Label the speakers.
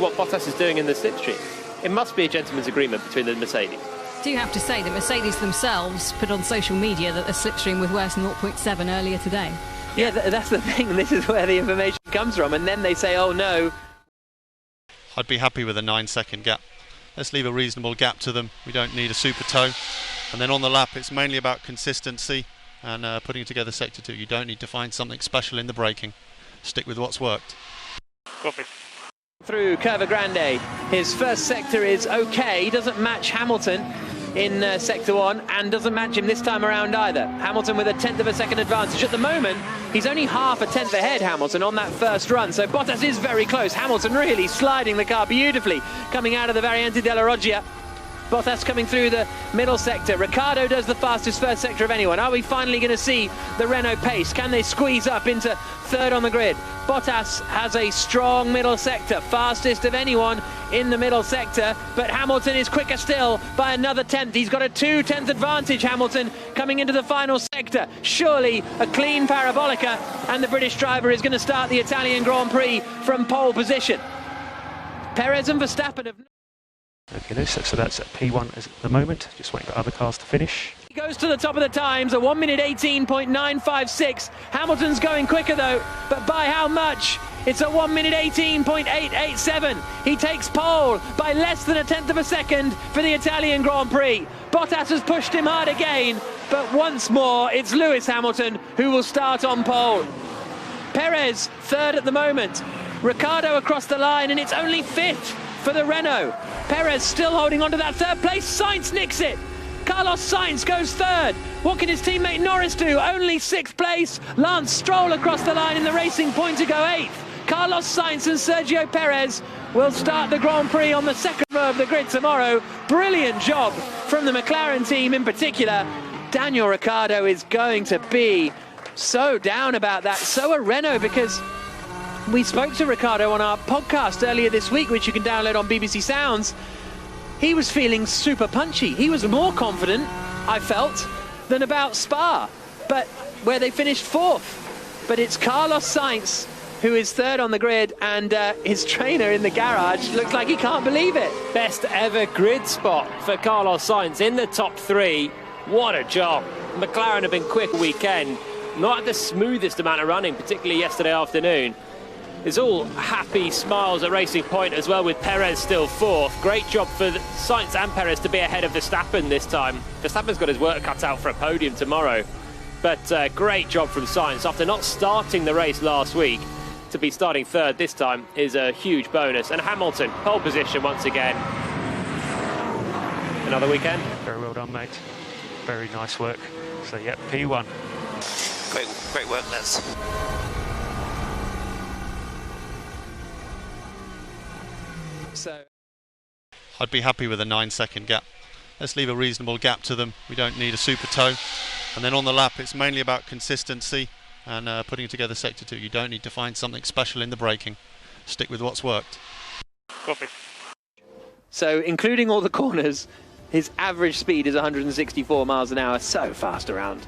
Speaker 1: What Bottas is doing in the slipstream. It must be a gentleman's agreement between the Mercedes.
Speaker 2: I do have to say that Mercedes themselves put on social media that the slipstream was worse than 0.7 earlier today.
Speaker 3: Yeah, that's the thing. This is where the information comes from, and then they say, oh no.
Speaker 4: I'd be happy with a 9-second gap. Let's leave a reasonable gap to them. We don't need a super tow. And then on the lap, it's mainly about consistency and putting together sector 2. You don't need to find something special in the braking. Stick with what's worked.
Speaker 1: Copy.
Speaker 3: Through Curva Grande, his first sector is okay. He doesn't match Hamilton in sector 1 and doesn't match him this time around either. Hamilton with a 1/10 of a second advantage. At the moment, he's only half a 10th ahead, Hamilton, on that first run. So Bottas is very close. Hamilton really sliding the car beautifully coming out of the Variante della Roggia. Bottas coming through the middle sector. Ricciardo does the fastest first sector of anyone. Are we finally going to see the Renault pace? Can they squeeze up into third on the grid? Bottas has a strong middle sector, fastest of anyone in the middle sector, but Hamilton is quicker still by another 10th. He's got a 2/10 advantage, Hamilton, coming into the final sector. Surely a clean parabolica, and the British driver is going to start the Italian Grand Prix from pole position. Perez and Verstappen have...
Speaker 5: Okay, so that's at P1 at the moment, just waiting for other cars to finish.
Speaker 3: He goes to the top of the times, a 1:18.956. Hamilton's going quicker though, but by how much? It's a 1:18.887. He takes pole by less than a 10th of a second for the Italian Grand Prix. Bottas has pushed him hard again, but once more it's Lewis Hamilton who will start on pole. Perez third at the moment. Ricciardo across the line, and it's only fifth for the Renault. Perez still holding on to that third place. Sainz nicks it. Carlos Sainz goes third. What can his teammate Norris do? Only sixth place. Lance Stroll across the line in the Racing Point to go eighth. Carlos Sainz and Sergio Perez will start the Grand Prix on the second row of the grid tomorrow. Brilliant job from the McLaren team in particular. Daniel Ricciardo is going to be so down about that. So are Renault, because we spoke to Ricciardo on our podcast earlier this week, which you can download on BBC Sounds. He was feeling super punchy. He was more confident, I felt, than about Spa, but where they finished fourth. But it's Carlos Sainz who is third on the grid, and his trainer in the garage looks like he can't believe it.
Speaker 1: Best ever grid spot for Carlos Sainz in the top 3. What a job. McLaren have been quick weekend. Not had the smoothest amount of running, particularly yesterday afternoon. It's all happy smiles at Racing Point as well, with Perez still fourth. Great job for Sainz and Perez to be ahead of Verstappen this time. Verstappen's got his work cut out for a podium tomorrow. But great job from Sainz. After not starting the race last week, to be starting third this time is a huge bonus. And Hamilton, pole position once again. Another weekend.
Speaker 5: Very well done, mate. Very nice work. So, yeah, P1.
Speaker 6: Great work, lads.
Speaker 3: So
Speaker 4: I'd be happy with a 9-second gap. Let's leave a reasonable gap to them. We don't need a super tow. And then on the lap, it's mainly about consistency and putting together sector 2. You don't need to find something special in the braking. Stick with what's worked.
Speaker 1: Copy.
Speaker 3: So including all the corners, his average speed is 164 miles an hour. So fast around